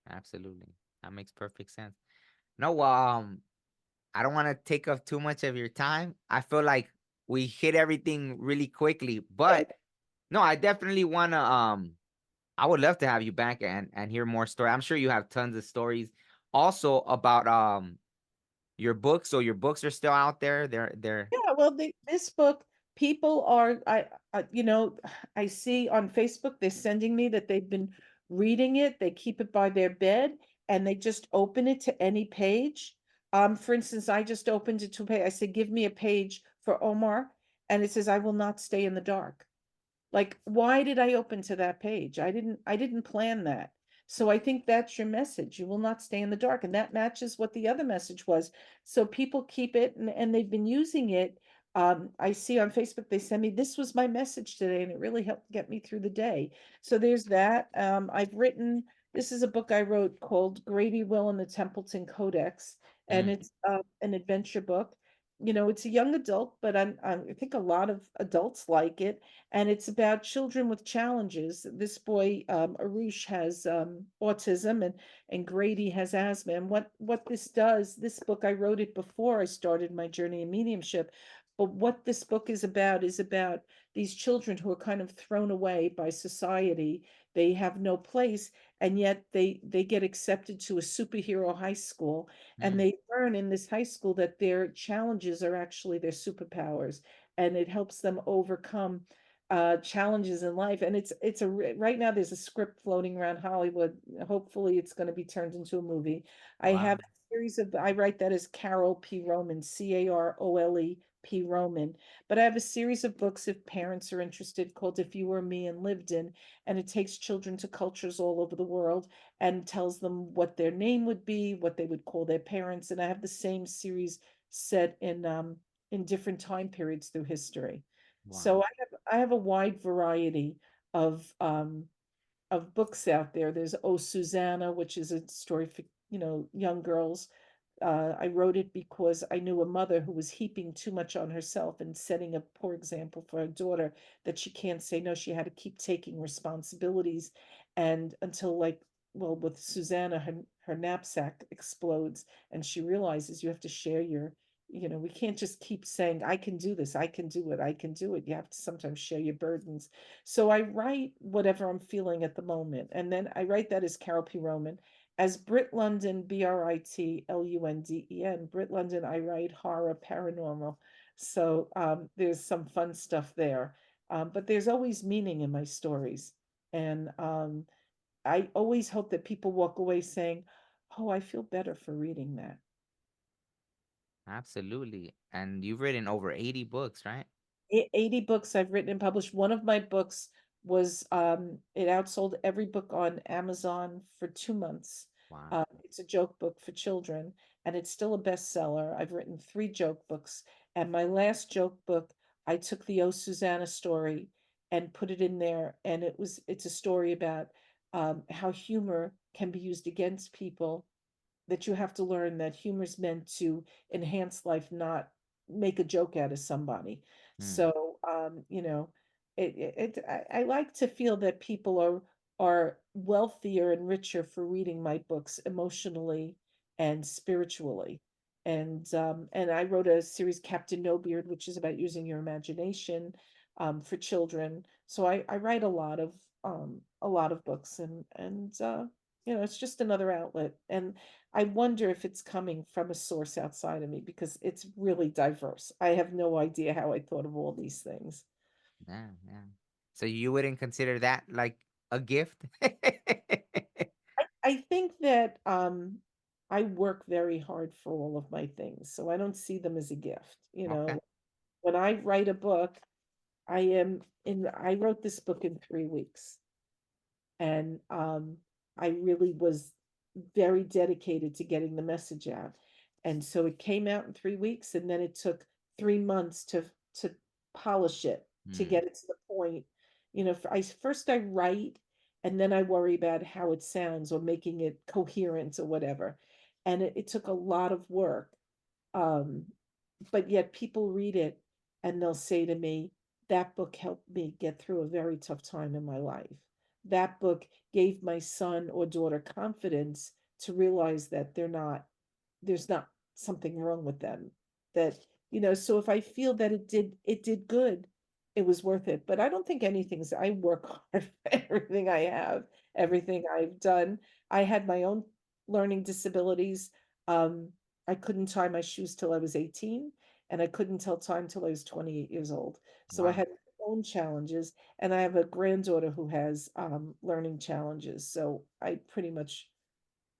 absolutely. That makes perfect sense. No, I don't want to take up too much of your time. I feel like we hit everything really quickly, Yeah. but no, I definitely want to I would love to have you back and hear more story. I'm sure you have tons of stories also about your books. So your books are still out there. They're Yeah, well, this book, people are, I see on Facebook, they're sending me that they've been reading it. They keep it by their bed, and they just open it to any page. For instance, I just opened it to a page. I said, give me a page for Omar, and it says, I will not stay in the dark. Like, why did I open to that page? I didn't plan that. So I think that's your message. You will not stay in the dark. And that matches what the other message was. So people keep it, and they've been using it. I see on Facebook, they send me, this was my message today, and it really helped get me through the day. So there's that. I've written This is a book I wrote called Grady Will and the Templeton Codex, and Mm, it's an adventure book. You know, it's a young adult, but I think a lot of adults like it, and it's about children with challenges. This boy, Arush, has autism, and Grady has asthma. And what this does, this book, I wrote it before I started my journey in mediumship, but what this book is about these children who are kind of thrown away by society. They have no place, and yet they get accepted to a superhero high school, and mm, they learn in this high school that their challenges are actually their superpowers, and it helps them overcome challenges in life. And it's right now there's a script floating around Hollywood. Hopefully it's going to be turned into a movie. I wow. have a series of, I write that as Carol P. Roman, Carole P. Roman. But I have a series of books, if parents are interested, called If You Were Me and Lived In, and it takes children to cultures all over the world and tells them what their name would be, what they would call their parents. And I have the same series set in different time periods through history. So Wow. I have a wide variety of um of books out there. There's Oh Susanna, which is a story for, young girls. I wrote it because I knew a mother who was heaping too much on herself and setting a poor example for her daughter, that she can't say no. She had to keep taking responsibilities. And until, like, well, with Susanna, her knapsack explodes and she realizes you have to share we can't just keep saying, I can do this, I can do it, I can do it. You have to sometimes share your burdens. So I write whatever I'm feeling at the moment. And then I write that as Carol P. Roman. As Brit London, Britlundен, Brit London, I write horror, paranormal. So there's some fun stuff there. But there's always meaning in my stories. And I always hope that people walk away saying, oh, I feel better for reading that. Absolutely. And you've written over 80 books, right? 80 books I've written and published. One of my books was it outsold every book on Amazon for 2 months. Wow. It's a joke book for children, and it's still a bestseller. I've written 3 joke books, and my last joke book, I took the Oh Susanna story and put it in there, and it's a story about how humor can be used against people, that you have to learn that humor is meant to enhance life, not make a joke out of somebody. Mm, So, I like to feel that people are wealthier and richer for reading my books emotionally and spiritually. And I wrote a series, Captain No Beard, which is about using your imagination for children. So I write a lot of books, and it's just another outlet. And I wonder if it's coming from a source outside of me, because it's really diverse. I have no idea how I thought of all these things. yeah, yeah. So you wouldn't consider that like a gift? I think that I work very hard for all of my things, so I don't see them as a gift. Okay. When I write a book, I wrote this book in 3 weeks, and I really was very dedicated to getting the message out. And so it came out in 3 weeks, and then it took 3 months to polish it, to Mm, get it to the point. First I write, and then I worry about how it sounds or making it coherent or whatever. And it took a lot of work. Um, but yet people read it and they'll say to me, that book helped me get through a very tough time in my life. That book gave my son or daughter confidence to realize that there's not something wrong with them. That, so if I feel that it did good, it was worth it. But I don't think anything's, I work hard for everything I have, everything I've done. I had my own learning disabilities. Um, I couldn't tie my shoes till I was 18, and I couldn't tell time till I was 28 years old. So I wow. had my own challenges, and I have a granddaughter who has learning challenges. So I pretty much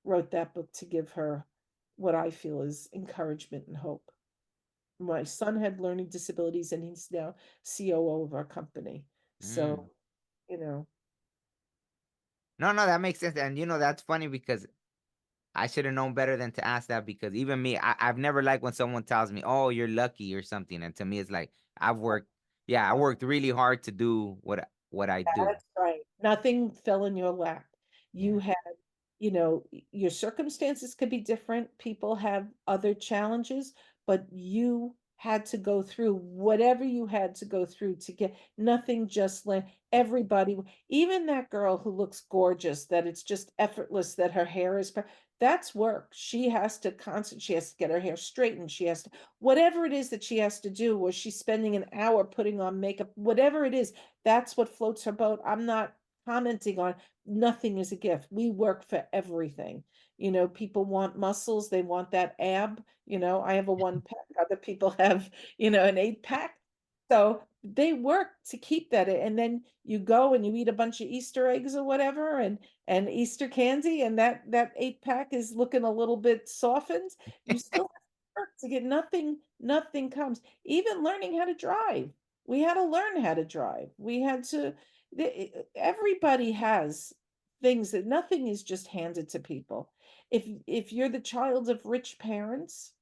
wrote that book to give her what I feel is encouragement and hope. My son had learning disabilities, and he's now COO of our company. Mm. So, you know, No, no, that makes sense. And that's funny because I should have known better than to ask that, because even me, I've never liked when someone tells me, "Oh, you're lucky" or something. And to me, it's like I've worked, yeah, I worked really hard to do what I do. that's right. Nothing fell in your lap. You Yeah. had your circumstances could be different. People have other challenges, but you had to go through whatever you had to go through to get nothing just like everybody, even that girl who looks gorgeous, that it's just effortless, that her hair is, that's work. She has to concentrate, she has to get her hair straightened, she has to, whatever it is that she has to do, or she's spending an hour putting on makeup, whatever it is, that's what floats her boat. I'm not commenting on, nothing is a gift. We work for everything. People want muscles, they want that ab. I have a 1-pack, other people have, an 8-pack. So they work to keep that. And then you go and you eat a bunch of Easter eggs or whatever, and Easter candy, and that 8-pack is looking a little bit softened. You still have to work to get nothing comes. Even learning how to drive. We had to learn how to drive. We had to, everybody has things that nothing is just handed to people. If you're the child of rich parents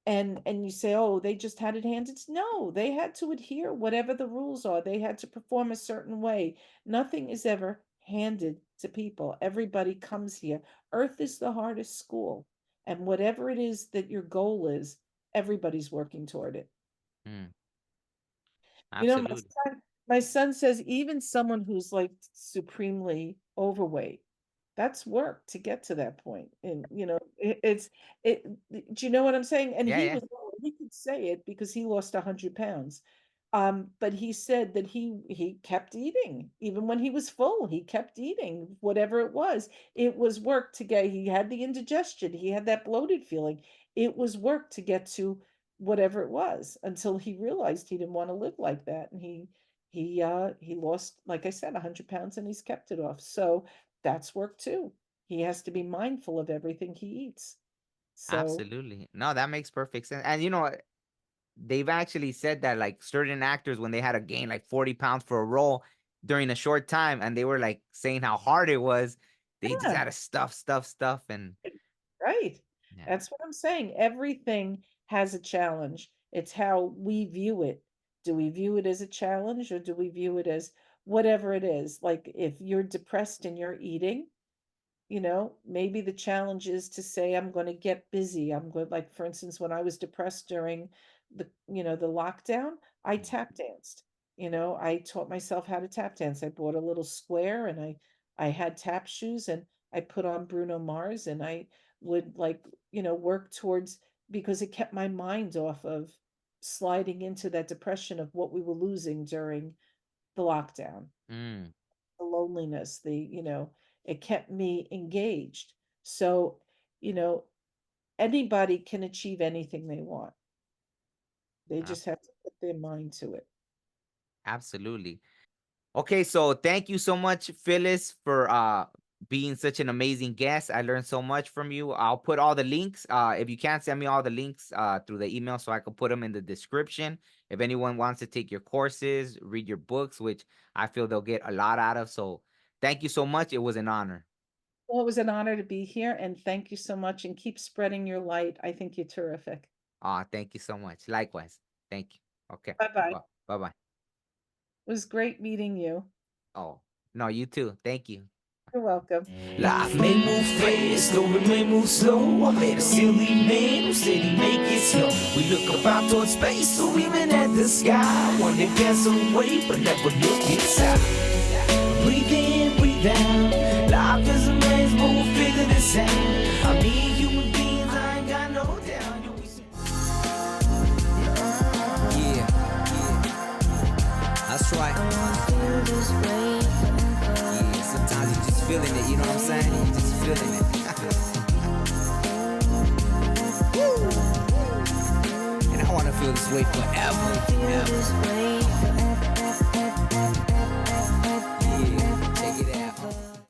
and you say, oh, they just had it handed, no, they had to adhere whatever the rules are. They had to perform a certain way. Nothing is ever handed to people. Everybody comes here. Earth is the hardest school, and whatever it is that your goal is, everybody's working toward it. Absolutely. My son says even someone who's like supremely overweight, that's work to get to that point. And do you know what I'm saying? And Yeah. he could say it because he lost 100 pounds. But he said that he kept eating even when he was full. He kept eating whatever it was. It was work to get. He had the indigestion. He had that bloated feeling. It was work to get to whatever it was, until he realized he didn't want to live like that. And he lost, like I said, 100 pounds, and he's kept it off. So that's work too. He has to be mindful of everything he eats. So Absolutely. No, that makes perfect sense. And they've actually said that like certain actors, when they had to gain like 40 pounds for a role during a short time, and they were like saying how hard it was, they just yeah, had to stuff. And right. yeah. That's what I'm saying. Everything has a challenge. It's how we view it. Do we view it as a challenge, or do we view it as whatever it is? Like if you're depressed and you're eating, maybe the challenge is to say, I'm going to get busy. I'm going, like, for instance, when I was depressed during the lockdown, I tap danced. I taught myself how to tap dance. I bought a little square, and I had tap shoes, and I put on Bruno Mars, and I would work towards, because it kept my mind off of sliding into that depression of what we were losing during the lockdown, the loneliness, it kept me engaged. So, anybody can achieve anything they want. They just have to put their mind to it. Absolutely. Okay, so thank you so much, Phyllis, for being such an amazing guest. I learned so much from you. I'll put all the links. If you can, send me all the links through the email so I can put them in the description. If anyone wants to take your courses, read your books, which I feel they'll get a lot out of. So thank you so much. It was an honor. Well, it was an honor to be here, and thank you so much, and keep spreading your light. I think you're terrific. Thank you so much. Likewise. Thank you. Okay. Bye-bye. Bye-bye. It was great meeting you. Oh, no, you too. Thank you. You're welcome. Life may move fast, or it may move slow. I met a silly man who said he make it slow. We look up out towards space, or even at the sky. One day pass away, but never look inside. Breathe in, breathe out. Life is a maze, but we'll figure this out. I mean, human beings, I ain't got no doubt. Yeah, that's right. Yeah, sometimes you just feeling it, you know what I'm saying? You just feeling it. And I wanna feel this way forever.